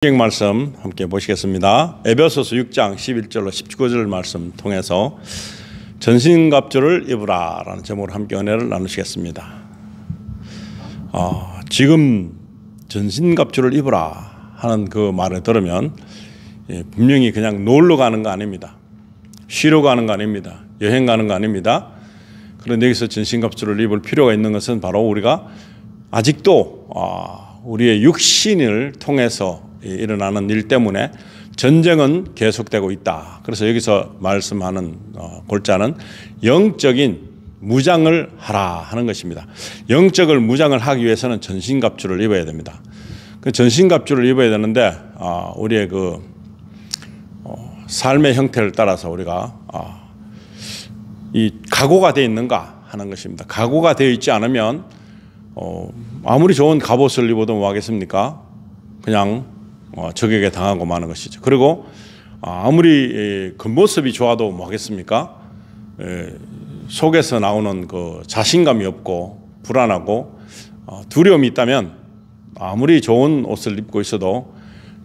성경 말씀 함께 보시겠습니다. 에베소서 6장 11절로 19절 말씀 통해서 전신갑주를 입으라 라는 제목으로 함께 은혜를 나누시겠습니다. 지금 전신갑주를 입으라 하는 그 말을 들으면 분명히 그냥 놀러 가는 거 아닙니다. 쉬러 가는 거 아닙니다. 여행 가는 거 아닙니다. 그런데 여기서 전신갑주를 입을 필요가 있는 것은 바로 우리가 아직도 우리의 육신을 통해서 일어나는 일 때문에 전쟁은 계속되고 있다. 그래서 여기서 말씀하는 골자는 영적인 무장을 하라 하는 것입니다. 영적을 무장을 하기 위해서는 전신갑주를 입어야 됩니다. 그 전신갑주를 입어야 되는데 우리의 그 삶의 형태를 따라서 우리가 이 각오가 되어 있는가 하는 것입니다. 각오가 되어 있지 않으면 아무리 좋은 갑옷을 입어도 뭐 하겠습니까? 그냥 적에게 당하고 마는 것이죠. 그리고 아무리 겉모습이 좋아도 뭐 하겠습니까? 속에서 나오는 그 자신감이 없고 불안하고 두려움이 있다면 아무리 좋은 옷을 입고 있어도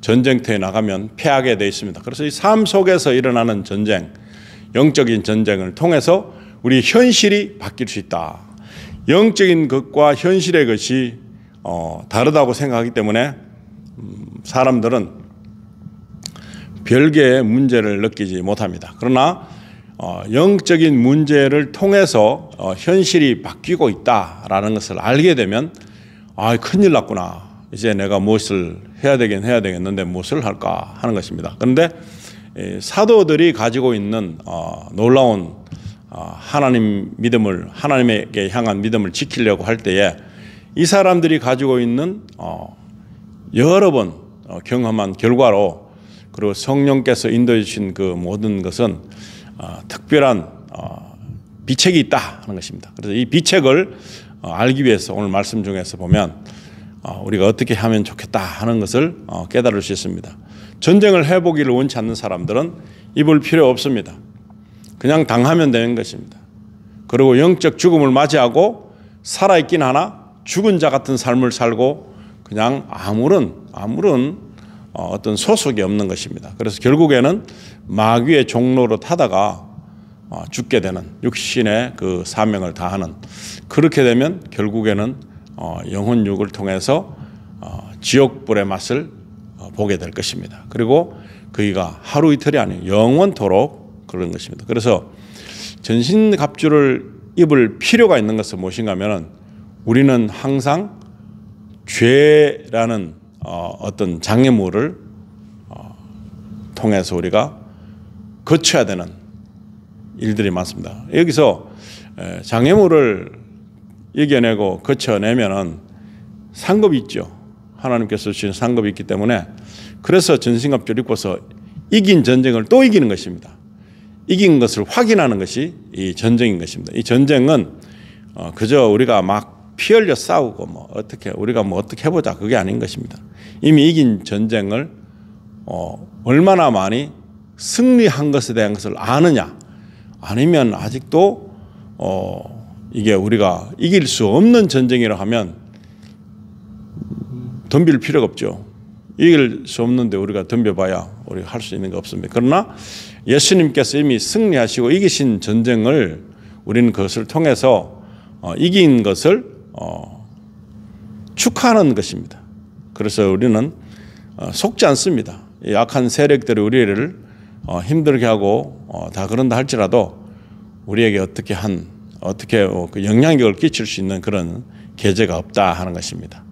전쟁터에 나가면 패하게 되어 있습니다. 그래서 이 삶 속에서 일어나는 전쟁, 영적인 전쟁을 통해서 우리 현실이 바뀔 수 있다. 영적인 것과 현실의 것이 다르다고 생각하기 때문에 사람들은 별개의 문제를 느끼지 못합니다. 그러나 영적인 문제를 통해서 현실이 바뀌고 있다라는 것을 알게 되면 큰일 났구나. 이제 내가 무엇을 해야 되겠는데 무엇을 할까 하는 것입니다. 그런데 사도들이 가지고 있는 놀라운 하나님 믿음을, 하나님에게 향한 믿음을 지키려고 할 때에 이 사람들이 가지고 있는 여러 번 경험한 결과로, 그리고 성령께서 인도해 주신 그 모든 것은 특별한 비책이 있다 하는 것입니다. 그래서 이 비책을 알기 위해서 오늘 말씀 중에서 보면 우리가 어떻게 하면 좋겠다 하는 것을 깨달을 수 있습니다. 전쟁을 해보기를 원치 않는 사람들은 입을 필요 없습니다. 그냥 당하면 되는 것입니다. 그리고 영적 죽음을 맞이하고 살아있긴 하나 죽은 자 같은 삶을 살고 그냥 아무런 어떤 소속이 없는 것입니다. 그래서 결국에는 마귀의 종로로 타다가 죽게 되는, 육신의 그 사명을 다하는, 그렇게 되면 결국에는 영혼육을 통해서 지옥불의 맛을 보게 될 것입니다. 그리고 그이가 하루 이틀이 아니고 영원토록 그런 것입니다. 그래서 전신갑주를 입을 필요가 있는 것은 무엇인가 하면 우리는 항상 죄라는 어떤 장애물을 통해서 우리가 거쳐야 되는 일들이 많습니다. 여기서 장애물을 이겨내고 거쳐내면은 상급이 있죠. 하나님께서 주신 상급이 있기 때문에, 그래서 전신갑주를 입고서 이긴 전쟁을 또 이기는 것입니다. 이긴 것을 확인하는 것이 이 전쟁인 것입니다. 이 전쟁은 그저 우리가 막 피 흘려 싸우고 우리가 어떻게 해보자, 그게 아닌 것입니다. 이미 이긴 전쟁을 얼마나 많이 승리한 것에 대한 것을 아느냐, 아니면 아직도 이게 우리가 이길 수 없는 전쟁이라 하면 덤빌 필요가 없죠. 이길 수 없는데 우리가 덤벼봐야 우리가 할 수 있는 게 없습니다. 그러나 예수님께서 이미 승리하시고 이기신 전쟁을 우리는 그것을 통해서 이긴 것을 축하하는 것입니다. 그래서 우리는 속지 않습니다. 약한 세력들이 우리를 힘들게 하고 다 그런다 할지라도 우리에게 어떻게 그 영향력을 끼칠 수 있는 그런 계제가 없다 하는 것입니다.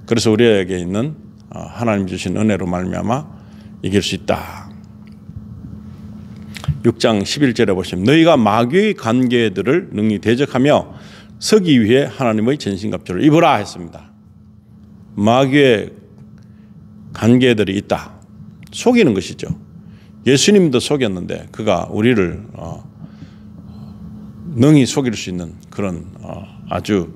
그래서 우리에게 있는 하나님 주신 은혜로 말미암아 이길 수 있다. 6장 11절에 보시면 너희가 마귀의 관계들을 능히 대적하며 서기 위해 하나님의 전신갑주를 입으라 했습니다. 마귀의 관계들이 있다. 속이는 것이죠. 예수님도 속였는데 그가 우리를 능히 속일 수 있는 그런 아주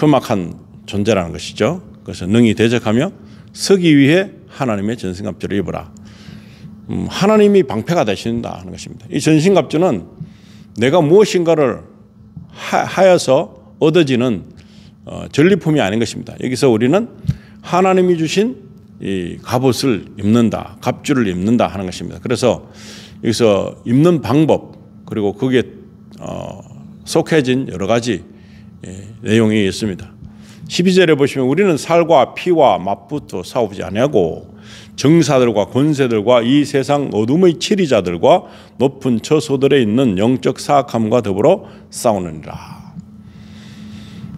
험악한 존재라는 것이죠. 그래서 능히 대적하며 서기 위해 하나님의 전신갑주를 입으라. 하나님이 방패가 되신다 하는 것입니다. 이 전신갑주는 내가 무엇인가를 하여서 얻어지는 전리품이 아닌 것입니다. 여기서 우리는 하나님이 주신 이 갑옷을 입는다, 갑주를 입는다 하는 것입니다. 그래서 여기서 입는 방법 그리고 거기에 속해진 여러 가지 내용이 있습니다. 12절에 보시면 우리는 살과 피와 맞붙어 싸우지 아니하고 정사들과 권세들과 이 세상 어둠의 치리자들과 높은 처소들에 있는 영적 사악함과 더불어 싸우느니라.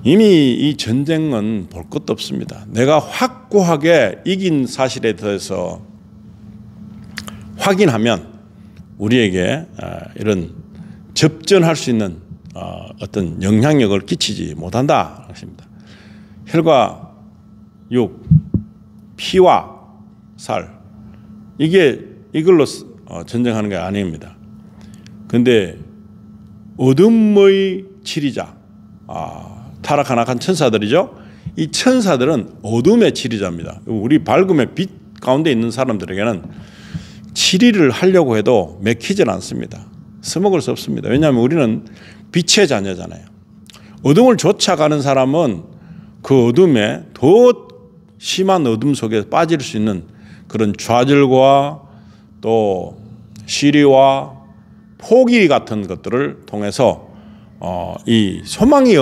이미 이 전쟁은 볼 것도 없습니다. 내가 확고하게 이긴 사실에 대해서 확인하면 우리에게 이런 접전할 수 있는 어떤 영향력을 끼치지 못한다 것입니다. 혈과 육, 피와 살 이걸로 전쟁하는 게 아닙니다. 그런데 어둠의 치리자, 타락한 악한 천사들이죠. 이 천사들은 어둠의 치리자입니다. 우리 밝음의 빛 가운데 있는 사람들에게는 치리를 하려고 해도 맥히질 않습니다. 써먹을 수 없습니다. 왜냐하면 우리는 빛의 자녀잖아요. 어둠을 쫓아가는 사람은 그 어둠에 더 심한 어둠 속에 빠질 수 있는 그런 좌절과 또 시리와 포기 같은 것들을 통해서 이 소망이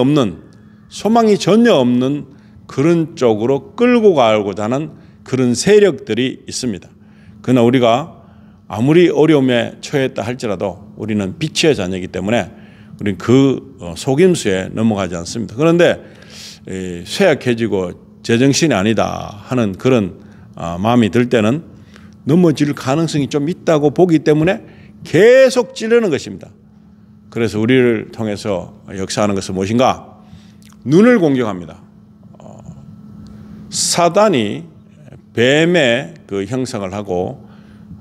전혀 없는 그런 쪽으로 끌고 가고자 하는 그런 세력들이 있습니다. 그러나 우리가 아무리 어려움에 처했다 할지라도 우리는 빛의 자녀이기 때문에 우리는 그 속임수에 넘어가지 않습니다. 그런데 쇠약해지고 제정신이 아니다 하는 그런 마음이 들 때는 넘어질 가능성이 좀 있다고 보기 때문에 계속 찌르는 것입니다. 그래서 우리를 통해서 역사하는 것은 무엇인가? 눈을 공격합니다. 사단이 뱀의 그 형상을 하고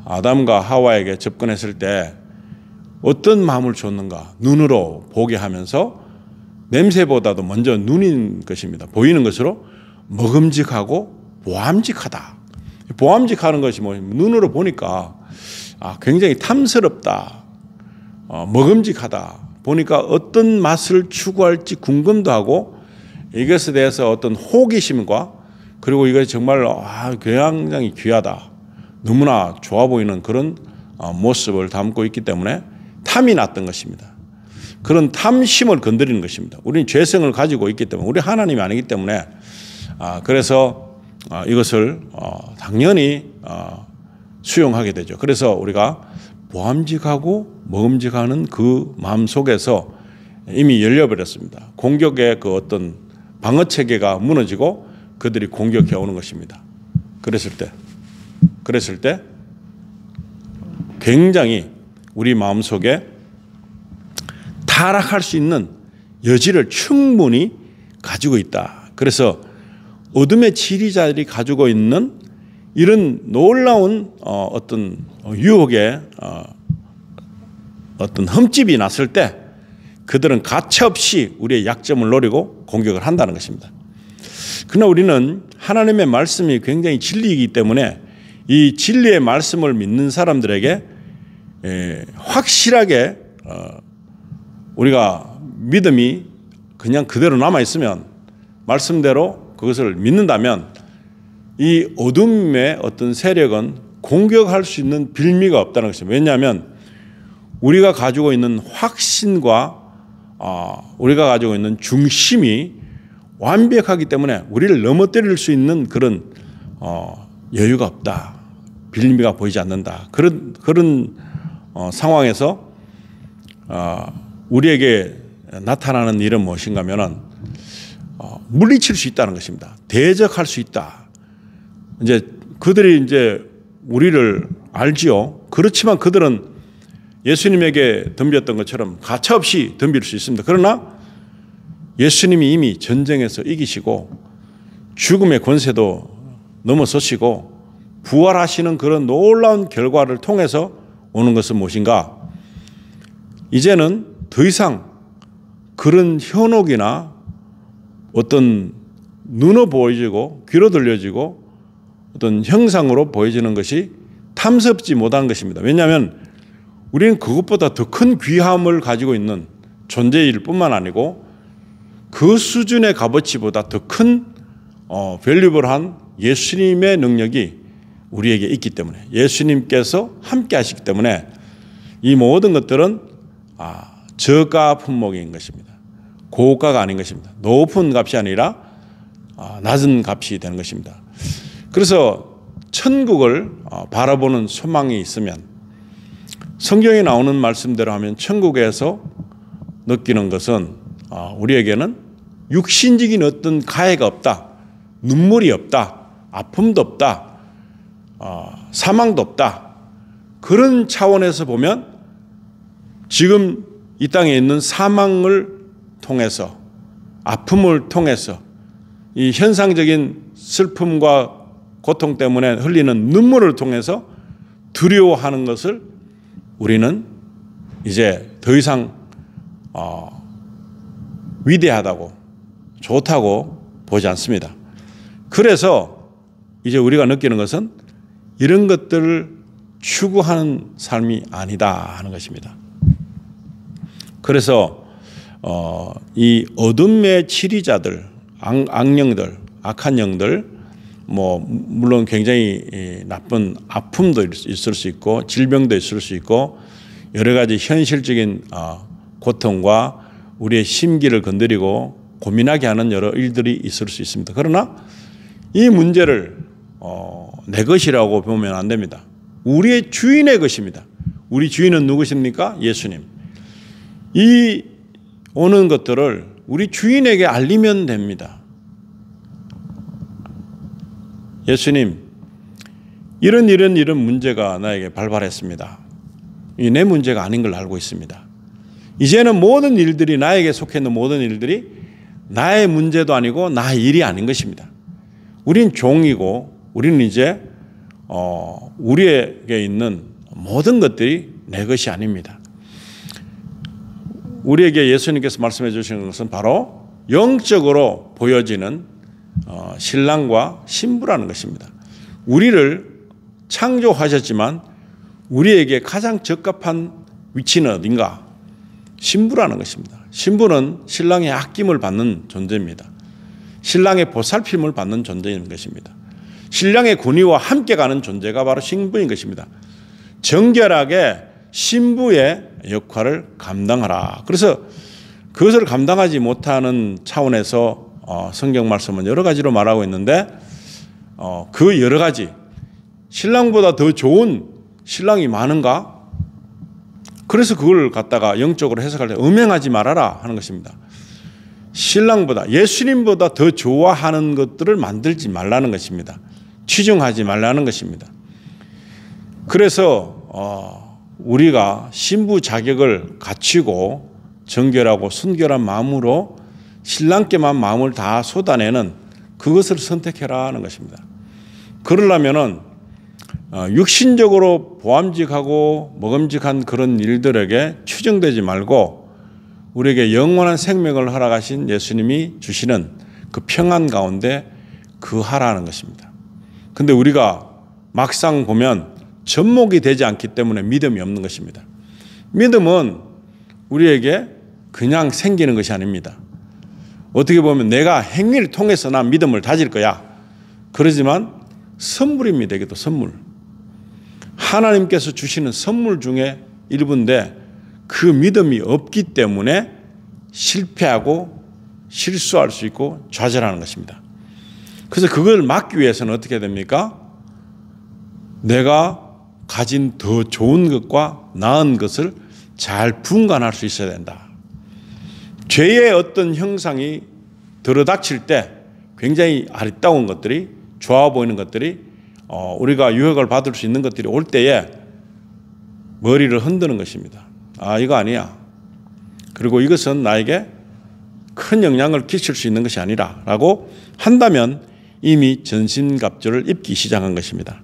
아담과 하와에게 접근했을 때 어떤 마음을 줬는가? 눈으로 보게 하면서 냄새보다도 먼저 눈인 것입니다. 보이는 것으로 먹음직하고 보암직하다. 보암직하는 것이 눈으로 보니까 굉장히 탐스럽다. 먹음직하다. 보니까 어떤 맛을 추구할지 궁금도 하고 이것에 대해서 어떤 호기심과 그리고 이것이 정말 굉장히 귀하다. 너무나 좋아 보이는 그런 모습을 담고 있기 때문에 탐이 났던 것입니다. 그런 탐심을 건드리는 것입니다. 우리는 죄성을 가지고 있기 때문에 우리 하나님이 아니기 때문에 그래서 이것을 당연히 수용하게 되죠. 그래서 우리가 보암직하고 먹음직하는 그 마음 속에서 이미 열려버렸습니다. 공격의 그 어떤 방어 체계가 무너지고 그들이 공격해 오는 것입니다. 그랬을 때 굉장히 우리 마음 속에 타락할 수 있는 여지를 충분히 가지고 있다. 그래서 어둠의 치리자들이 가지고 있는 이런 놀라운 어떤 유혹의 어떤 흠집이 났을 때 그들은 가차없이 우리의 약점을 노리고 공격을 한다는 것입니다. 그러나 우리는 하나님의 말씀이 굉장히 진리이기 때문에 이 진리의 말씀을 믿는 사람들에게 확실하게 우리가 믿음이 그냥 그대로 남아있으면 말씀대로 그것을 믿는다면 이 어둠의 어떤 세력은 공격할 수 있는 빌미가 없다는 것입니다. 왜냐하면 우리가 가지고 있는 확신과 우리가 가지고 있는 중심이 완벽하기 때문에 우리를 넘어뜨릴 수 있는 그런 여유가 없다. 빌미가 보이지 않는다. 그런 상황에서 우리에게 나타나는 일은 무엇인가 하면은 물리칠 수 있다는 것입니다. 대적할 수 있다. 이제 그들이 이제 우리를 알지요. 그렇지만 그들은 예수님에게 덤볐던 것처럼 가차없이 덤빌 수 있습니다. 그러나 예수님이 이미 전쟁에서 이기시고 죽음의 권세도 넘어서시고 부활하시는 그런 놀라운 결과를 통해서 오는 것은 무엇인가? 이제는 더 이상 그런 현혹이나 어떤 눈으로 보여지고 귀로 들려지고 어떤 형상으로 보여지는 것이 탐스럽지 못한 것입니다. 왜냐하면 우리는 그것보다 더 큰 귀함을 가지고 있는 존재일 뿐만 아니고 그 수준의 값어치보다 더 큰 밸류블한 예수님의 능력이 우리에게 있기 때문에, 예수님께서 함께 하시기 때문에 이 모든 것들은 저가 품목인 것입니다. 고가가 아닌 것입니다. 높은 값이 아니라 낮은 값이 되는 것입니다. 그래서 천국을 바라보는 소망이 있으면, 성경에 나오는 말씀대로 하면 천국에서 느끼는 것은 우리에게는 육신적인 어떤 가해가 없다, 눈물이 없다, 아픔도 없다, 사망도 없다. 그런 차원에서 보면 지금 이 땅에 있는 사망을 통해서, 아픔을 통해서, 이 현상적인 슬픔과 고통 때문에 흘리는 눈물을 통해서 두려워하는 것을 우리는 이제 더 이상 위대하다고, 좋다고 보지 않습니다. 그래서 이제 우리가 느끼는 것은 이런 것들을 추구하는 삶이 아니다 하는 것입니다. 그래서 이 어둠의 치리자들, 악령들, 악한 영들, 물론 굉장히 나쁜 아픔도 있을 수 있고 질병도 있을 수 있고 여러 가지 현실적인 고통과 우리의 심기를 건드리고 고민하게 하는 여러 일들이 있을 수 있습니다. 그러나 이 문제를 내 것이라고 보면 안 됩니다. 우리의 주인의 것입니다. 우리 주인은 누구십니까? 예수님. 이 오는 것들을 우리 주인에게 알리면 됩니다. 예수님, 이런 문제가 나에게 발발했습니다. 이 내 문제가 아닌 걸 알고 있습니다. 이제는 모든 일들이, 나에게 속해 있는 모든 일들이 나의 문제도 아니고 나의 일이 아닌 것입니다. 우린 종이고 우리는 이제 우리에게 있는 모든 것들이 내 것이 아닙니다. 우리에게 예수님께서 말씀해 주시는 것은 바로 영적으로 보여지는 신랑과 신부라는 것입니다. 우리를 창조하셨지만 우리에게 가장 적합한 위치는 어딘가? 신부라는 것입니다. 신부는 신랑의 아낌을 받는 존재입니다. 신랑의 보살핌을 받는 존재인 것입니다. 신랑의 군의와 함께 가는 존재가 바로 신부인 것입니다. 정결하게 신부의 역할을 감당하라. 그래서 그것을 감당하지 못하는 차원에서 성경 말씀은 여러 가지로 말하고 있는데 그 여러 가지, 신랑보다 더 좋은 신랑이 많은가? 그래서 그걸 갖다가 영적으로 해석할 때 음행하지 말아라 하는 것입니다. 신랑보다, 예수님보다 더 좋아하는 것들을 만들지 말라는 것입니다. 취중하지 말라는 것입니다. 그래서 우리가 신부 자격을 갖추고 정결하고 순결한 마음으로 신랑께만 마음을 다 쏟아내는 그것을 선택해라 하는 것입니다. 그러려면은 육신적으로 보암직하고 먹음직한 그런 일들에게 추정되지 말고 우리에게 영원한 생명을 허락하신 예수님이 주시는 그 평안 가운데 거하라는 것입니다. 근데 우리가 막상 보면 접목이 되지 않기 때문에 믿음이 없는 것입니다. 믿음은 우리에게 그냥 생기는 것이 아닙니다. 어떻게 보면 내가 행위를 통해서 난 믿음을 다질 거야. 그러지만 선물입니다. 이게 또 선물. 하나님께서 주시는 선물 중에 일부인데 그 믿음이 없기 때문에 실패하고 실수할 수 있고 좌절하는 것입니다. 그래서 그걸 막기 위해서는 어떻게 됩니까? 내가 가진 더 좋은 것과 나은 것을 잘 분간할 수 있어야 된다. 죄의 어떤 형상이 들어닥칠 때 굉장히 아리따운 것들이, 좋아 보이는 것들이, 우리가 유혹을 받을 수 있는 것들이 올 때에 머리를 흔드는 것입니다. 아, 이거 아니야. 그리고 이것은 나에게 큰 영향을 끼칠 수 있는 것이 아니라 라고 한다면 이미 전신갑주를 입기 시작한 것입니다.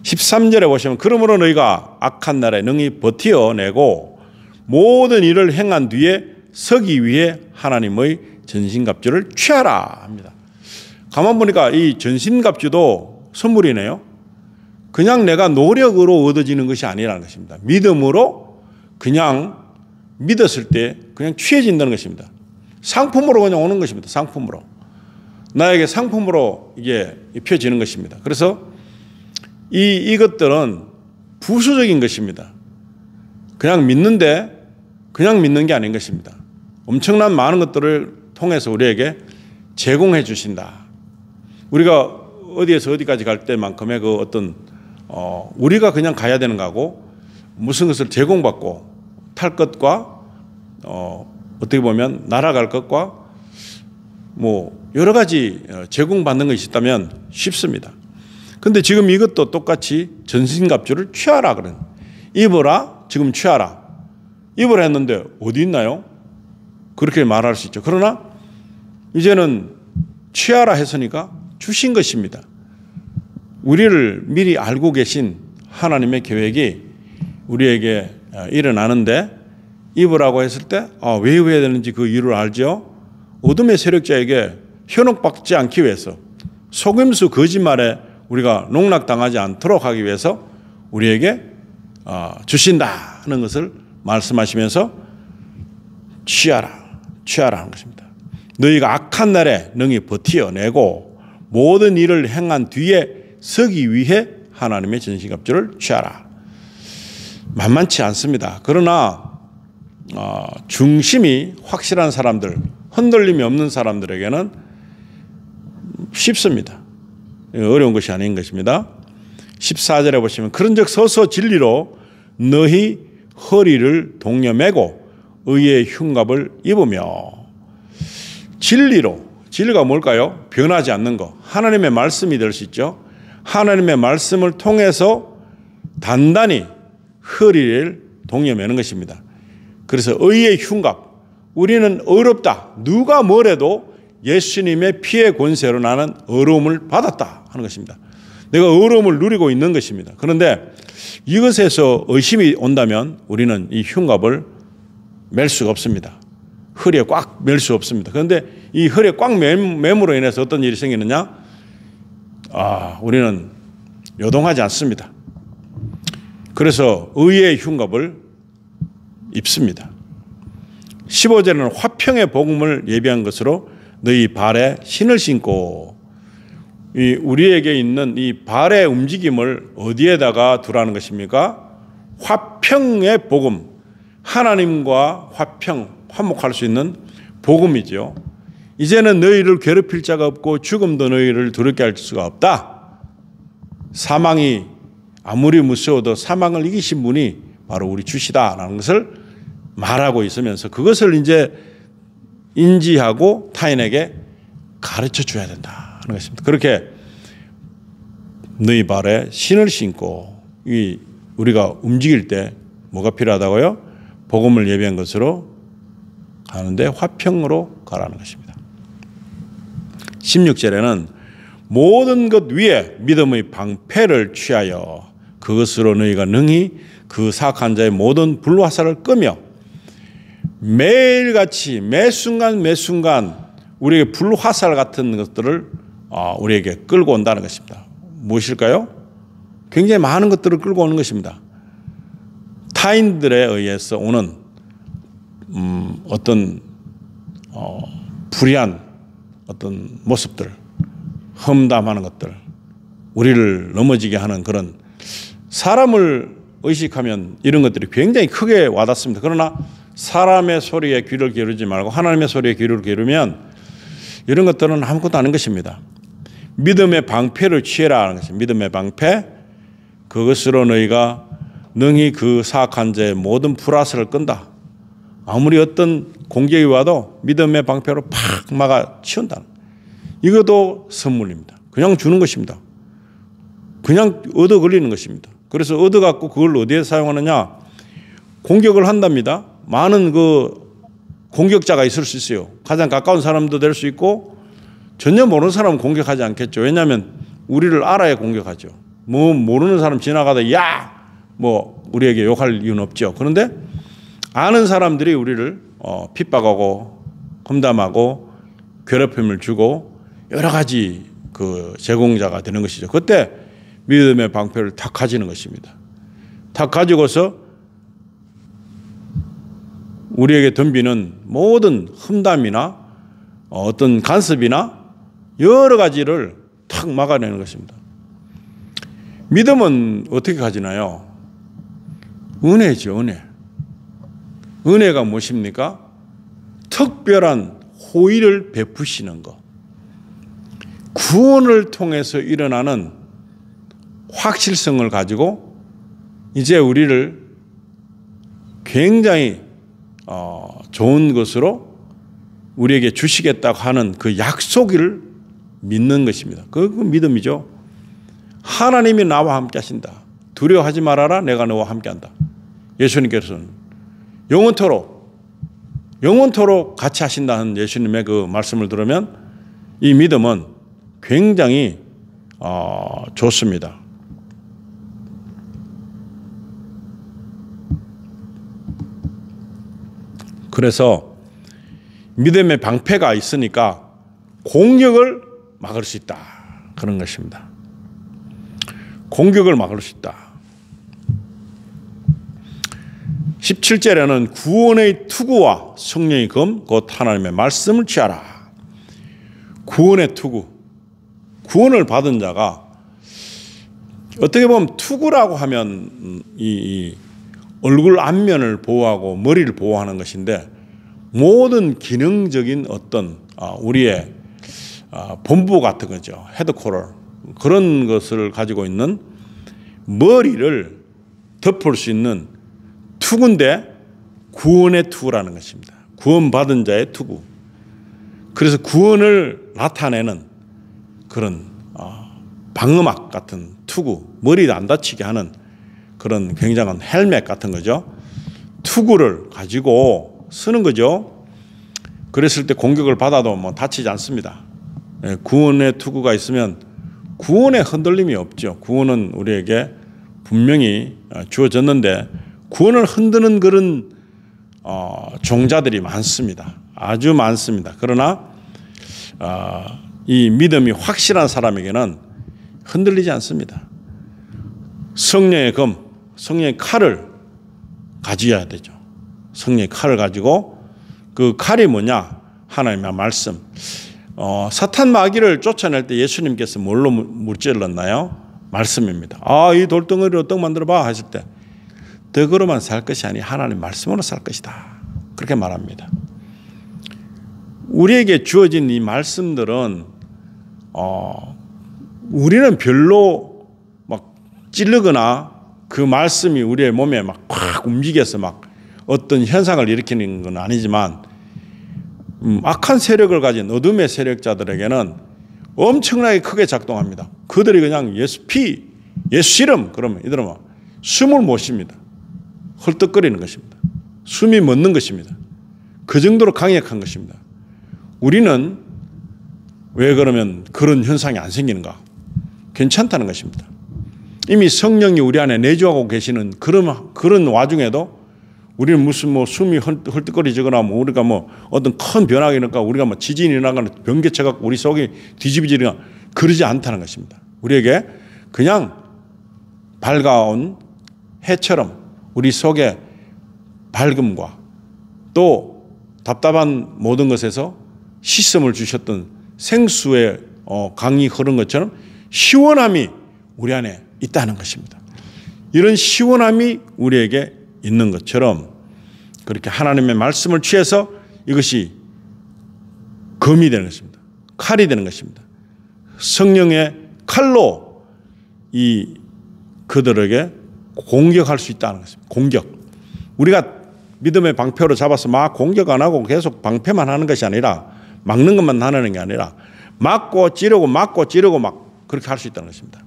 13절에 보시면 그러므로 너희가 악한 날에 능히 버티어내고 모든 일을 행한 뒤에 서기 위해 하나님의 전신갑주를 취하라 합니다. 가만 보니까 이 전신갑주도 선물이네요. 그냥 내가 노력으로 얻어지는 것이 아니라는 것입니다. 믿음으로 그냥 믿었을 때 그냥 취해진다는 것입니다. 상품으로 그냥 오는 것입니다. 상품으로. 나에게 상품으로 이게 입혀지는 것입니다. 그래서 이것들은 부수적인 것입니다. 그냥 믿는데 그냥 믿는 게 아닌 것입니다. 엄청난 많은 것들을 통해서 우리에게 제공해 주신다. 우리가 어디에서 어디까지 갈 때만큼의 그 어떤 우리가 그냥 가야 되는 거하고 무슨 것을 제공받고 탈 것과 어떻게 보면 날아갈 것과 뭐 여러 가지 제공받는 것이 있다면 쉽습니다. 근데 지금 이것도 똑같이 전신갑주를 취하라 그런. 입어라, 지금 취하라. 입으라 했는데 어디 있나요? 그렇게 말할 수 있죠. 그러나 이제는 취하라 했으니까 주신 것입니다. 우리를 미리 알고 계신 하나님의 계획이 우리에게 일어나는데 입으라고 했을 때 왜 입어야 되는지 그 이유를 알죠. 어둠의 세력자에게 현혹받지 않기 위해서 속임수 거짓말에 우리가 농락당하지 않도록 하기 위해서 우리에게 주신다는 것을 말씀하시면서 취하라 하는 것입니다. 너희가 악한 날에 능히 버티어내고 모든 일을 행한 뒤에 서기 위해 하나님의 전신갑주를 취하라. 만만치 않습니다. 그러나 중심이 확실한 사람들, 흔들림이 없는 사람들에게는 쉽습니다. 어려운 것이 아닌 것입니다. 14절에 보시면 그런즉 서서 진리로 너희 허리를 동여매고 의의 흉갑을 입으며. 진리로, 진리가 뭘까요? 변하지 않는 것. 하나님의 말씀이 될 수 있죠. 하나님의 말씀을 통해서 단단히 허리를 동여매는 것입니다. 그래서 의의 흉갑. 우리는 의롭다. 누가 뭐래도 예수님의 피의 권세로 나는 의로움을 받았다 하는 것입니다. 내가 의로움을 누리고 있는 것입니다. 그런데 이것에서 의심이 온다면 우리는 이 흉갑을 맬 수가 없습니다. 허리에 꽉 맬 수 없습니다. 그런데 이 허리에 꽉 맴으로 인해서 어떤 일이 생기느냐? 우리는 요동하지 않습니다. 그래서 의의 흉갑을 입습니다. 15절에는 화평의 복음을 예비한 것으로 너희 발에 신을 신고. 우리에게 있는 이 발의 움직임을 어디에다가 두라는 것입니까? 화평의 복음. 하나님과 화목할 수 있는 복음이죠. 이제는 너희를 괴롭힐 자가 없고 죽음도 너희를 두렵게 할 수가 없다. 사망이 아무리 무서워도 사망을 이기신 분이 바로 우리 주시다라는 것을 말하고 있으면서 그것을 이제 인지하고 타인에게 가르쳐 줘야 된다 하는 것입니다. 그렇게 너희 발에 신을 신고. 우리가 움직일 때 뭐가 필요하다고요? 복음을 예비한 것으로 가는데 화평으로 가라는 것입니다. 16절에는 모든 것 위에 믿음의 방패를 취하여 그것으로 너희가 능히 그 사악한 자의 모든 불화살을 끄며. 매일같이 매 순간 우리에게 불화살 같은 것들을 우리에게 끌고 온다는 것입니다. 무엇일까요? 굉장히 많은 것들을 끌고 오는 것입니다. 타인들에 의해서 오는 어떤 불의한 어떤 모습들, 험담하는 것들, 우리를 넘어지게 하는 그런, 사람을 의식하면 이런 것들이 굉장히 크게 와닿습니다. 그러나 사람의 소리에 귀를 기울이지 말고 하나님의 소리에 귀를 기울이면 이런 것들은 아무것도 아닌 것입니다. 믿음의 방패를 취해라 하는 것입니다. 믿음의 방패, 그것으로 너희가 능히 그 사악한 자의 모든 불화살을 끈다. 아무리 어떤 공격이 와도 믿음의 방패로 팍 막아 치운다. 이것도 선물입니다. 그냥 주는 것입니다. 그냥 얻어 걸리는 것입니다. 그래서 얻어 갖고 그걸 어디에 사용하느냐? 공격을 한답니다. 많은 그 공격자가 있을 수 있어요. 가장 가까운 사람도 될 수 있고 전혀 모르는 사람은 공격하지 않겠죠. 왜냐하면 우리를 알아야 공격하죠. 뭐 모르는 사람 지나가다 우리에게 욕할 이유는 없죠. 그런데 아는 사람들이 우리를 핍박하고 험담하고 괴롭힘을 주고 여러 가지 그 제공자가 되는 것이죠. 그때 믿음의 방패를 탁 가지는 것입니다. 탁 가지고서 우리에게 덤비는 모든 험담이나 어떤 간섭이나 여러 가지를 탁 막아내는 것입니다. 믿음은 어떻게 가지나요? 은혜죠, 은혜. 은혜가 무엇입니까? 특별한 호의를 베푸시는 것. 구원을 통해서 일어나는 확실성을 가지고 이제 우리를 굉장히 좋은 것으로 우리에게 주시겠다고 하는 그 약속을 믿는 것입니다. 그 믿음이죠. 하나님이 나와 함께 하신다. 두려워하지 말아라. 내가 너와 함께 한다. 예수님께서는 영원토록 같이 하신다는 예수님의 그 말씀을 들으면 이 믿음은 굉장히 좋습니다. 그래서 믿음의 방패가 있으니까 공격을 막을 수 있다. 그런 것입니다. 공격을 막을 수 있다. 17절에는 구원의 투구와 성령의 검, 곧 하나님의 말씀을 취하라. 구원의 투구. 구원을 받은 자가 어떻게 보면 투구라고 하면 이 얼굴 앞면을 보호하고 머리를 보호하는 것인데 모든 기능적인 어떤 우리의 본부 같은 거죠. 헤드코러 그런 것을 가지고 있는 머리를 덮을 수 있는 투구인데 구원의 투구라는 것입니다. 구원받은 자의 투구. 그래서 구원을 나타내는 그런 방어막 같은 투구, 머리도 안 다치게 하는 그런 굉장한 헬멧 같은 거죠. 투구를 가지고 쓰는 거죠. 그랬을 때 공격을 받아도 뭐 다치지 않습니다. 구원의 투구가 있으면 구원에 흔들림이 없죠. 구원은 우리에게 분명히 주어졌는데 구원을 흔드는 그런 종자들이 많습니다. 아주 많습니다. 그러나 이 믿음이 확실한 사람에게는 흔들리지 않습니다. 성령의 검, 성령의 칼을 가져야 되죠. 성령의 칼을 가지고 그 칼이 뭐냐? 하나님의 말씀. 사탄 마귀를 쫓아낼 때 예수님께서 뭘로 물질렀나요? 말씀입니다. 이 돌덩어리를 어떻게 만들어봐 하실 때 덕으로만 살 것이 아니 하나님 말씀으로 살 것이다. 그렇게 말합니다. 우리에게 주어진 이 말씀들은 우리는 별로 막 찌르거나 그 말씀이 우리의 몸에 막 팍 움직여서 막 어떤 현상을 일으키는 건 아니지만 악한 세력을 가진 어둠의 세력자들에게는 엄청나게 크게 작동합니다. 그들이 그냥 예수 이름 그러면 이들은 막 숨을 못 쉽니다. 헐떡거리는 것입니다. 숨이 멎는 것입니다. 그 정도로 강력한 것입니다. 우리는 왜 그러면 그런 현상이 안 생기는가? 괜찮다는 것입니다. 이미 성령이 우리 안에 내주하고 계시는 그런 와중에도 우리는 무슨 뭐 숨이 헐떡거리거나 뭐 우리가 뭐 어떤 큰 변화가 일어나니까 우리가 뭐 지진이 일어나거나 변개쳐갖고 우리 속이 뒤집어지거나 그러지 않다는 것입니다. 우리에게 그냥 밝아온 해처럼 우리 속에 밝음과 또 답답한 모든 것에서 씻음을 주셨던 생수의 강이 흐른 것처럼 시원함이 우리 안에 있다는 것입니다. 이런 시원함이 우리에게 있는 것처럼 그렇게 하나님의 말씀을 취해서 이것이 검이 되는 것입니다. 칼이 되는 것입니다. 성령의 칼로 그들에게 공격할 수 있다는 것입니다. 공격. 우리가 믿음의 방패로 잡아서 막 공격 안 하고 계속 방패만 하는 것이 아니라 막는 것만 하는 게 아니라 막고 찌르고 막 그렇게 할 수 있다는 것입니다.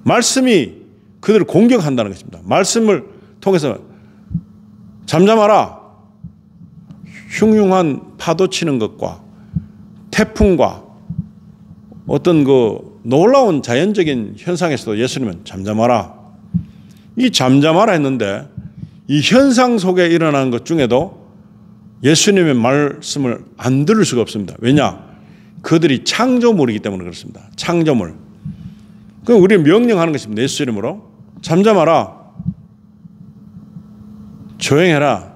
말씀이 그들을 공격한다는 것입니다. 말씀을 통해서 잠잠하라. 흉흉한 파도 치는 것과 태풍과 어떤 그 놀라운 자연적인 현상에서도 예수님은 잠잠하라. 이 잠잠하라 했는데 이 현상 속에 일어나는 것 중에도 예수님의 말씀을 안 들을 수가 없습니다. 왜냐? 그들이 창조물이기 때문에 그렇습니다. 창조물. 그럼 우리는 명령하는 것입니다. 예수 이름으로. 잠잠하라. 조용해라.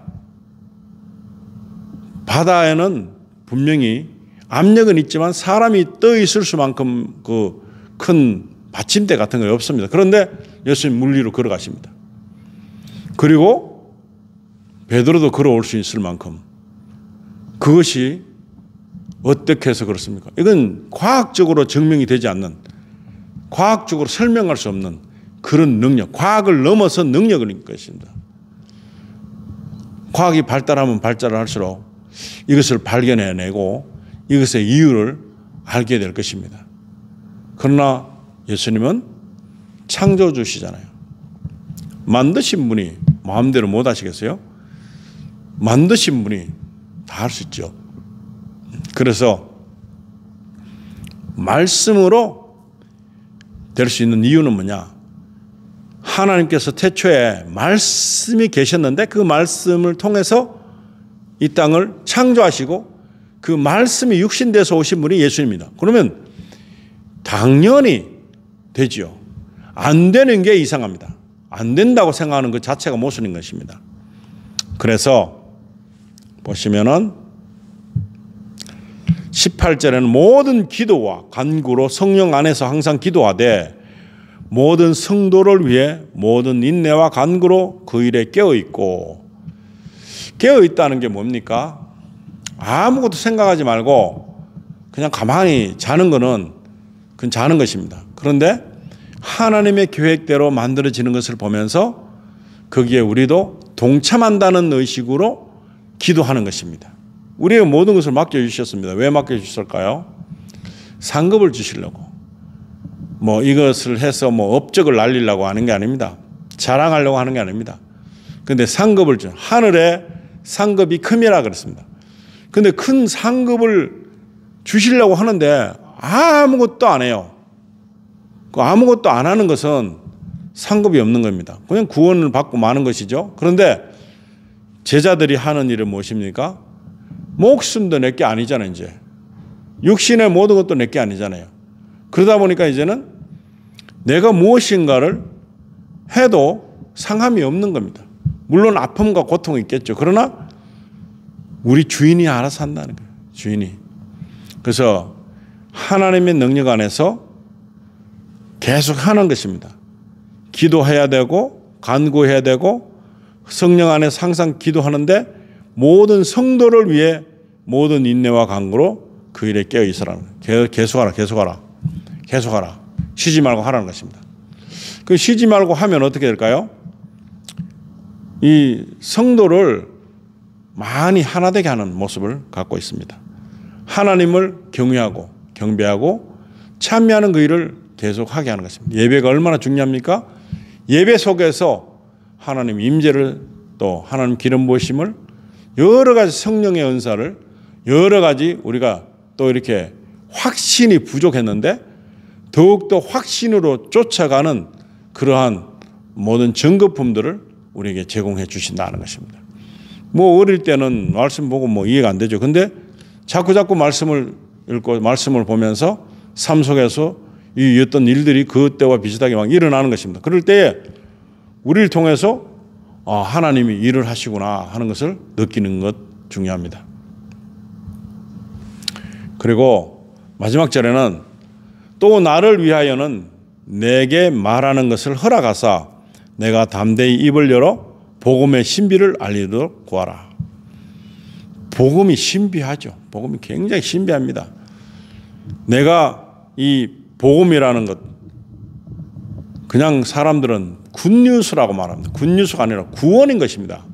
바다에는 분명히 압력은 있지만 사람이 떠 있을 수만큼 그 큰 받침대 같은 게 없습니다. 그런데 예수님 물 위로 걸어가십니다. 그리고 베드로도 걸어올 수 있을 만큼 그것이 어떻게 해서 그렇습니까? 이건 과학적으로 증명이 되지 않는, 과학적으로 설명할 수 없는 그런 능력, 과학을 넘어선 능력인 것입니다. 과학이 발달하면 발달할수록 이것을 발견해내고 이것의 이유를 알게 될 것입니다. 그러나 예수님은 창조주시잖아요. 만드신 분이 마음대로 못 하시겠어요? 만드신 분이 다 할 수 있죠. 그래서 말씀으로 될 수 있는 이유는 뭐냐? 하나님께서 태초에 말씀이 계셨는데 그 말씀을 통해서 이 땅을 창조하시고 그 말씀이 육신돼서 오신 분이 예수입니다. 그러면 당연히 되지요. 안 되는 게 이상합니다. 안 된다고 생각하는 것 자체가 모순인 것입니다. 그래서 보시면은 18절에는 모든 기도와 간구로 성령 안에서 항상 기도하되 모든 성도를 위해 모든 인내와 간구로 그 일에 깨어있고, 깨어있다는 게 뭡니까? 아무것도 생각하지 말고 그냥 가만히 자는 거는 그건 자는 것입니다. 그런데 하나님의 계획대로 만들어지는 것을 보면서 거기에 우리도 동참한다는 의식으로 기도하는 것입니다. 우리의 모든 것을 맡겨주셨습니다. 왜 맡겨주셨을까요? 상급을 주시려고. 뭐 이것을 해서 뭐 업적을 날리려고 하는 게 아닙니다. 자랑하려고 하는 게 아닙니다. 그런데 상급을 준, 하늘의 상급이 큼이라 그랬습니다. 그런데 큰 상급을 주시려고 하는데 아무것도 안 해요. 그 아무것도 안 하는 것은 상급이 없는 겁니다. 그냥 구원을 받고 마는 것이죠. 그런데 제자들이 하는 일은 무엇입니까? 목숨도 내게 아니잖아요, 이제. 육신의 모든 것도 내게 아니잖아요. 그러다 보니까 이제는 내가 무엇인가를 해도 상함이 없는 겁니다. 물론 아픔과 고통이 있겠죠. 그러나 우리 주인이 알아서 한다는 거예요. 주인이. 그래서 하나님의 능력 안에서 계속 하는 것입니다. 기도해야 되고 간구해야 되고 성령 안에서 항상 기도하는데 모든 성도를 위해 모든 인내와 간구로 그 일에 깨어 있으라는 거예요. 계속하라. 쉬지 말고 하라는 것입니다. 그 쉬지 말고 하면 어떻게 될까요? 이 성도를 많이 하나 되게 하는 모습을 갖고 있습니다. 하나님을 경외하고 경배하고 찬미하는 그 일을 계속하게 하는 것입니다. 예배가 얼마나 중요합니까? 예배 속에서 하나님 임재를, 또 하나님 기름 부으심을, 여러 가지 성령의 은사를, 여러 가지 우리가 또 이렇게 확신이 부족했는데 더욱더 확신으로 쫓아가는 그러한 모든 증거품들을 우리에게 제공해 주신다는 것입니다. 뭐 어릴 때는 말씀 보고 뭐 이해가 안 되죠. 근데 자꾸 말씀을 읽고 말씀을 보면서 삶 속에서 이 어떤 일들이 그때와 비슷하게 막 일어나는 것입니다. 그럴 때에 우리를 통해서 하나님이 일을 하시구나 하는 것을 느끼는 것 중요합니다. 그리고 마지막 절에는 또 나를 위하여는 내게 말하는 것을 허락하사 내가 담대히 입을 열어 복음의 신비를 알리도록 구하라. 복음이 신비하죠. 복음이 굉장히 신비합니다. 내가 이 복음이라는 것, 그냥 사람들은 굿뉴스라고 말합니다. 굿뉴스가 아니라 구원인 것입니다.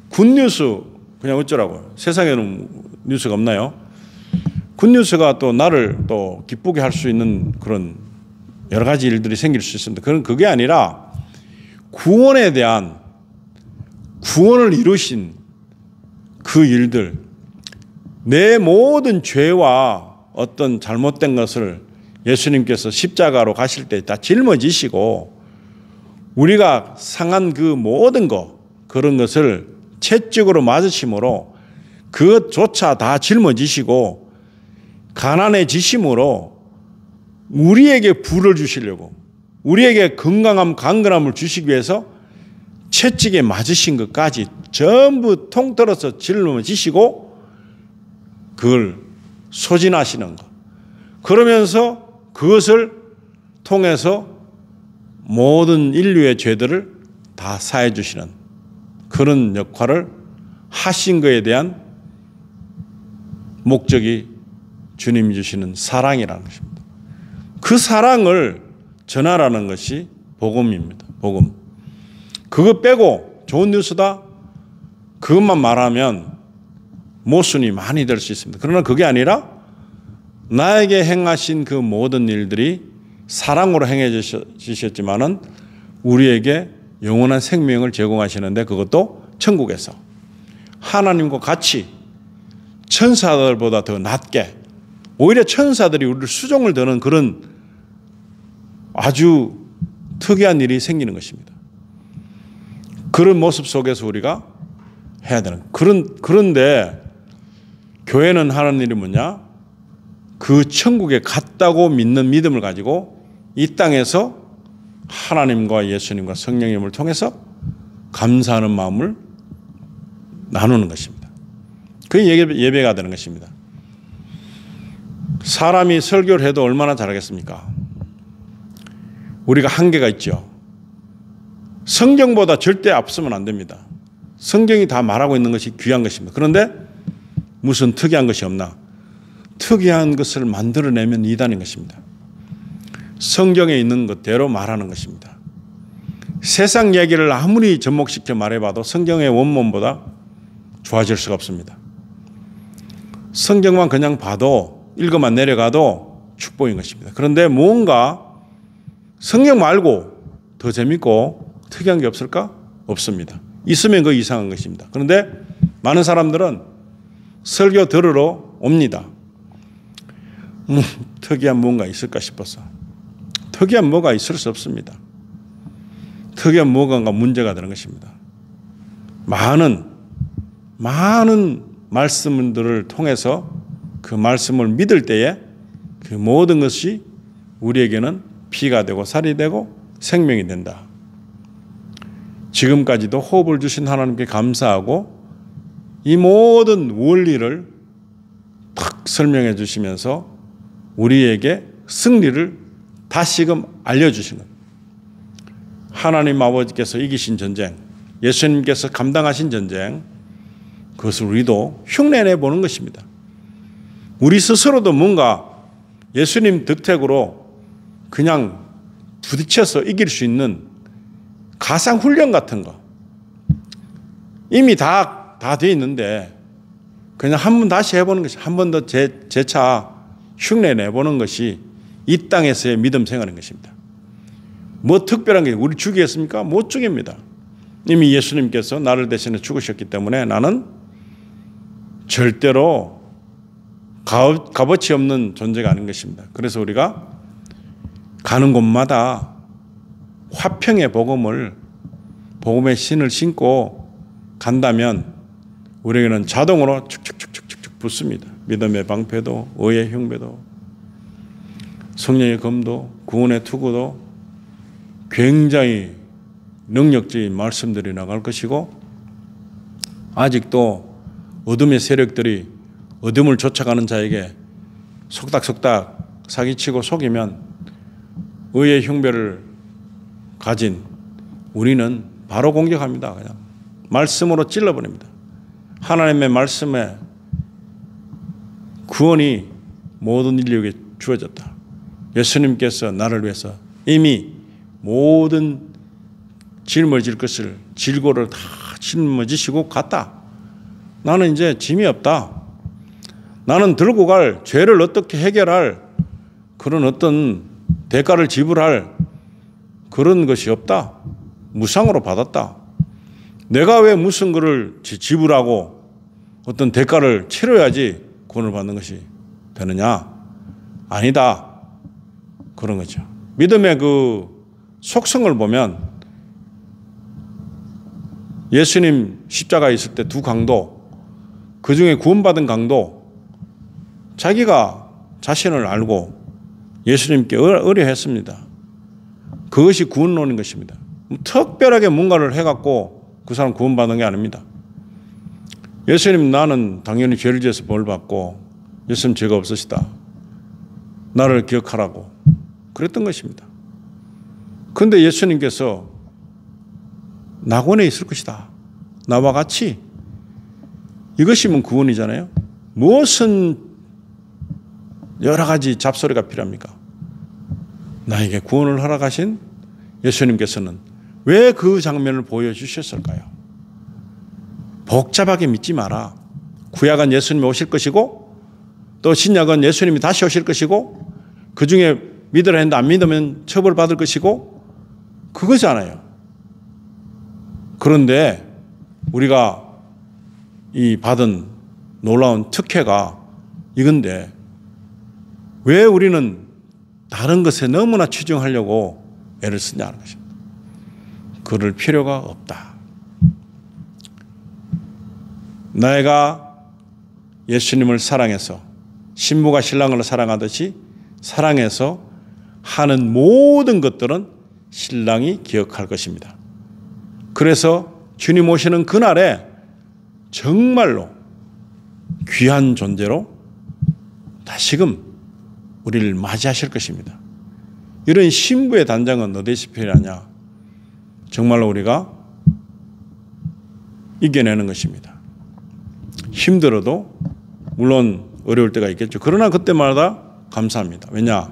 굿뉴스 그냥 어쩌라고요. 세상에는 뉴스가 없나요? 굿뉴스가 또 나를 또 기쁘게 할 수 있는 그런 여러 가지 일들이 생길 수 있습니다. 그게 아니라 구원에 대한, 구원을 이루신 그 일들, 내 모든 죄와 어떤 잘못된 것을 예수님께서 십자가로 가실 때 다 짊어지시고 우리가 상한 그 모든 것, 그런 것을 채찍으로 맞으심으로 그것조차 다 짊어지시고 가난해지심으로 우리에게 부를 주시려고, 우리에게 건강함, 강건함을 주시기 위해서 채찍에 맞으신 것까지 전부 통틀어서 짊어지시고 그걸 소진하시는 것. 그러면서 그것을 통해서 모든 인류의 죄들을 다 사해 주시는 그런 역할을 하신 것에 대한 목적이 주님이 주시는 사랑이라는 것입니다. 그 사랑을 전하라는 것이 복음입니다. 복음. 그거 빼고 좋은 뉴스다. 그것만 말하면 모순이 많이 될 수 있습니다. 그러나 그게 아니라 나에게 행하신 그 모든 일들이 사랑으로 행해 주셨지만은 우리에게 영원한 생명을 제공하시는데 그것도 천국에서 하나님과 같이 천사들보다 더 낮게 오히려 천사들이 우리를 수종을 드는 그런 아주 특이한 일이 생기는 것입니다. 그런 모습 속에서 우리가 해야 되는. 그런데 교회는 하는 일이 뭐냐? 그 천국에 갔다고 믿는 믿음을 가지고 이 땅에서 하나님과 예수님과 성령님을 통해서 감사하는 마음을 나누는 것입니다. 그게 예배가 되는 것입니다. 사람이 설교를 해도 얼마나 잘하겠습니까? 우리가 한계가 있죠. 성경보다 절대 앞서면 안 됩니다. 성경이 다 말하고 있는 것이 귀한 것입니다. 그런데 무슨 특이한 것이 없나? 특이한 것을 만들어내면 이단인 것입니다. 성경에 있는 것대로 말하는 것입니다. 세상 얘기를 아무리 접목시켜 말해봐도 성경의 원문보다 좋아질 수가 없습니다. 성경만 그냥 봐도 읽어만 내려가도 축복인 것입니다. 그런데 뭔가 성경 말고 더 재밌고 특이한 게 없을까? 없습니다. 있으면 그 이상한 것입니다. 그런데 많은 사람들은 설교 들으러 옵니다. 특이한 뭔가 있을까 싶어서. 특이한 뭐가 있을 수 없습니다. 특이한 뭐가 문제가 되는 것입니다. 많은 말씀들을 통해서 그 말씀을 믿을 때에 그 모든 것이 우리에게는 피가 되고 살이 되고 생명이 된다. 지금까지도 호흡을 주신 하나님께 감사하고 이 모든 원리를 탁 설명해 주시면서 우리에게 승리를 다시금 알려주시는 하나님 아버지께서 이기신 전쟁, 예수님께서 감당하신 전쟁, 그것을 우리도 흉내내 보는 것입니다. 우리 스스로도 뭔가 예수님 덕택으로 그냥 부딪혀서 이길 수 있는 가상 훈련 같은 거 이미 다 돼 있는데 그냥 한 번 다시 해보는 것이 한 번 더 재차 흉내 내보는 것이 이 땅에서의 믿음 생활인 것입니다. 뭐 특별한 게 우리 죽이겠습니까? 못 죽입니다. 이미 예수님께서 나를 대신해 죽으셨기 때문에 나는 절대로 값어치 없는 존재가 아닌 것입니다. 그래서 우리가 가는 곳마다 화평의 복음의 신을 신고 간다면 우리에게는 자동으로 축축축축축 붙습니다. 믿음의 방패도, 의의 흉배도, 성령의 검도, 구원의 투구도 굉장히 능력적인 말씀들이 나갈 것이고 아직도 어둠의 세력들이 어둠을 쫓아가는 자에게 속닥속닥 사기치고 속이면 의의 흉배를 가진 우리는 바로 공격합니다. 그냥 말씀으로 찔러버립니다. 하나님의 말씀에 구원이 모든 인류에게 주어졌다. 예수님께서 나를 위해서 이미 모든 짊어질 것을 질고를 다 짊어지시고 갔다. 나는 이제 짐이 없다. 나는 들고 갈 죄를 어떻게 해결할 그런 어떤 대가를 지불할 그런 것이 없다. 무상으로 받았다. 내가 왜 무슨 거를 지불하고 어떤 대가를 치러야지 구원을 받는 것이 되느냐? 아니다. 그런 거죠. 믿음의 그 속성을 보면 예수님 십자가에 있을 때 두 강도, 그 중에 구원받은 강도, 자기가 자신을 알고 예수님께 의뢰했습니다. 그것이 구원론인 것입니다. 특별하게 뭔가를 해갖고 그 사람 구원받는 게 아닙니다. 예수님 나는 당연히 죄를 지어서 벌 받고 예수님 죄가 없으시다. 나를 기억하라고 그랬던 것입니다. 그런데 예수님께서 낙원에 있을 것이다. 나와 같이. 이것이면 구원이잖아요. 무엇은 여러 가지 잡소리가 필요합니까? 나에게 구원을 허락하신 예수님께서는 왜 그 장면을 보여주셨을까요? 복잡하게 믿지 마라. 구약은 예수님이 오실 것이고 또 신약은 예수님이 다시 오실 것이고 그 중에 믿으라 했는데 안 믿으면 처벌받을 것이고 그거잖아요. 그런데 우리가 이 받은 놀라운 특혜가 이건데 왜 우리는 다른 것에 너무나 치중하려고 애를 쓰냐는 것입니다. 그럴 필요가 없다. 내가 예수님을 사랑해서 신부가 신랑을 사랑하듯이 사랑해서 하는 모든 것들은 신랑이 기억할 것입니다. 그래서 주님 오시는 그날에 정말로 귀한 존재로 다시금 우리를 맞이하실 것입니다. 이런 신부의 단장은 어디서 필요하냐? 정말로 우리가 이겨내는 것입니다. 힘들어도 물론 어려울 때가 있겠죠. 그러나 그때마다 감사합니다. 왜냐?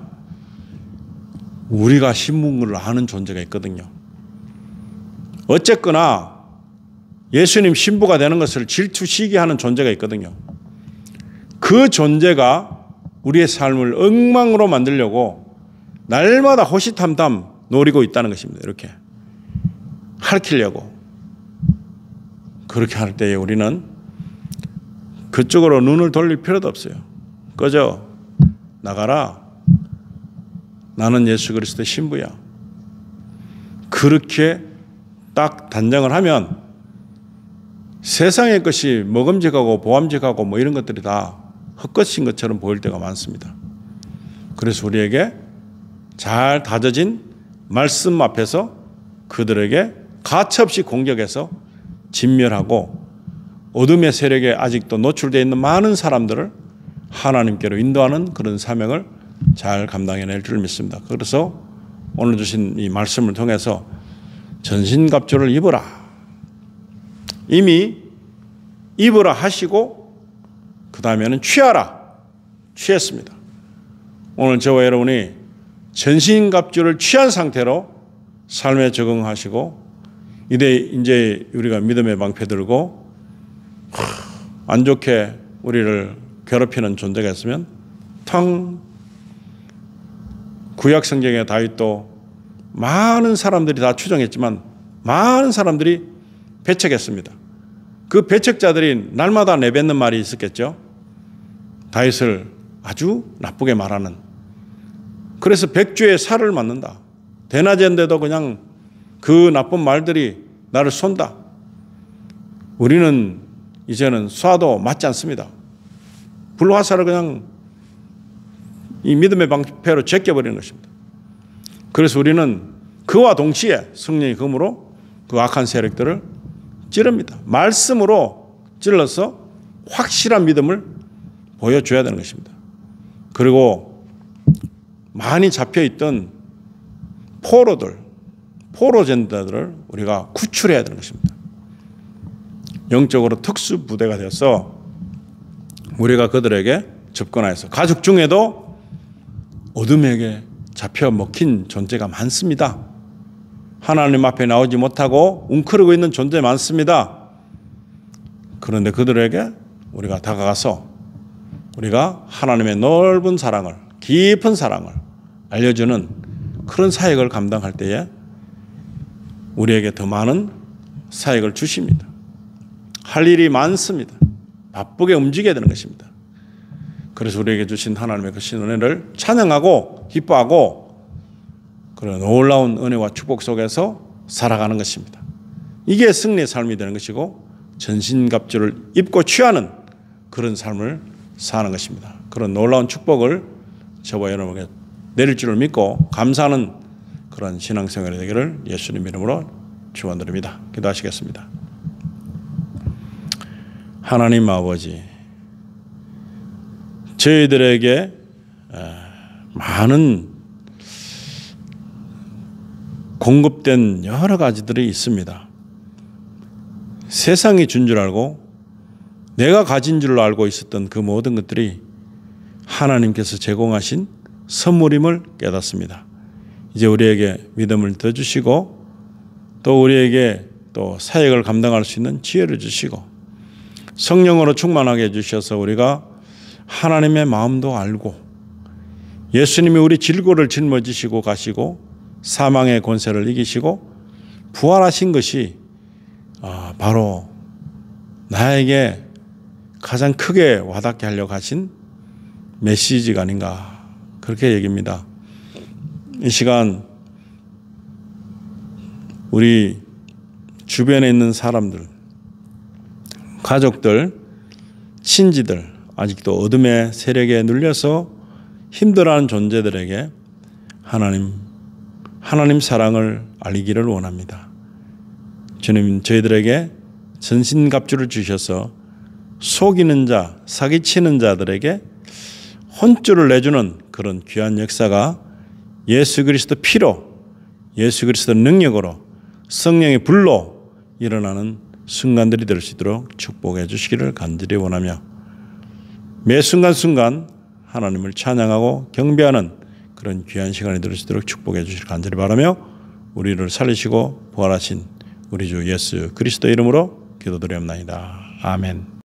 우리가 신부를 아는 존재가 있거든요. 어쨌거나 예수님 신부가 되는 것을 질투시게 하는 존재가 있거든요. 그 존재가 우리의 삶을 엉망으로 만들려고 날마다 호시탐탐 노리고 있다는 것입니다. 이렇게 핥히려고. 그렇게 할 때에 우리는 그쪽으로 눈을 돌릴 필요도 없어요. 꺼져. 나가라. 나는 예수 그리스도의 신부야. 그렇게 딱 단정을 하면 세상의 것이 먹음직하고 보암직하고 뭐 이런 것들이 다 헛것인 것처럼 보일 때가 많습니다. 그래서 우리에게 잘 다져진 말씀 앞에서 그들에게 가차없이 공격해서 진멸하고 어둠의 세력에 아직도 노출되어 있는 많은 사람들을 하나님께로 인도하는 그런 사명을 잘 감당해낼 줄 믿습니다. 그래서 오늘 주신 이 말씀을 통해서 전신갑주를 입어라. 이미 입으라 하시고 그 다음에는 취하라. 취했습니다. 오늘 저와 여러분이 전신갑주를 취한 상태로 삶에 적응하시고 이제 우리가 믿음의 방패 들고 안 좋게 우리를 괴롭히는 존재가 있으면 텅 구약 성경의 다윗도 많은 사람들이 다 추종했지만 많은 사람들이 배척했습니다. 그 배척자들이 날마다 내뱉는 말이 있었겠죠. 다윗을 아주 나쁘게 말하는. 그래서 백주의 살을 맞는다. 대낮인데도 그냥 그 나쁜 말들이 나를 쏜다. 우리는 이제는 쏴도 맞지 않습니다. 불화살을 그냥 이 믿음의 방패로 제껴버리는 것입니다. 그래서 우리는 그와 동시에 성령의 검으로 그 악한 세력들을 찌릅니다. 말씀으로 찔러서 확실한 믿음을 보여줘야 되는 것입니다. 그리고 많이 잡혀있던 포로젠더들을 우리가 구출해야 되는 것입니다. 영적으로 특수부대가 되어서 우리가 그들에게 접근하여서 가족 중에도 어둠에게 잡혀 먹힌 존재가 많습니다. 하나님 앞에 나오지 못하고 웅크리고 있는 존재 많습니다. 그런데 그들에게 우리가 다가가서 우리가 하나님의 넓은 사랑을, 깊은 사랑을 알려주는 그런 사역을 감당할 때에 우리에게 더 많은 사역을 주십니다. 할 일이 많습니다. 바쁘게 움직여야 되는 것입니다. 그래서 우리에게 주신 하나님의 그 신은혜를 찬양하고 기뻐하고 그런 놀라운 은혜와 축복 속에서 살아가는 것입니다. 이게 승리의 삶이 되는 것이고 전신갑주를 입고 취하는 그런 삶을 사는 것입니다. 그런 놀라운 축복을 저와 여러분에게 내릴 줄을 믿고 감사하는 그런 신앙생활이 되기를 예수님 이름으로 축원드립니다. 기도하시겠습니다. 하나님 아버지, 저희들에게 많은 공급된 여러 가지들이 있습니다. 세상이 준 줄 알고 내가 가진 줄 알고 있었던 그 모든 것들이 하나님께서 제공하신 선물임을 깨닫습니다. 이제 우리에게 믿음을 더 주시고 또 우리에게 또 사역을 감당할 수 있는 지혜를 주시고 성령으로 충만하게 해주셔서 우리가 하나님의 마음도 알고 예수님이 우리 질고를 짊어지시고 가시고 사망의 권세를 이기시고 부활하신 것이 바로 나에게 가장 크게 와닿게 하려고 하신 메시지가 아닌가 그렇게 얘기합니다. 이 시간 우리 주변에 있는 사람들, 가족들, 친지들 아직도 어둠의 세력에 눌려서 힘들어하는 존재들에게 하나님 사랑을 알리기를 원합니다. 주님 저희들에게 전신갑주를 주셔서 속이는 자, 사기치는 자들에게 혼쭐을 내주는 그런 귀한 역사가 예수 그리스도 피로, 예수 그리스도 능력으로, 성령의 불로 일어나는 순간들이 될 수 있도록 축복해 주시기를 간절히 원하며 매 순간순간 하나님을 찬양하고 경배하는 그런 귀한 시간이 될 수 있도록 축복해 주시기를 간절히 바라며 우리를 살리시고 부활하신 우리 주 예수 그리스도 이름으로 기도드리옵나이다. 아멘.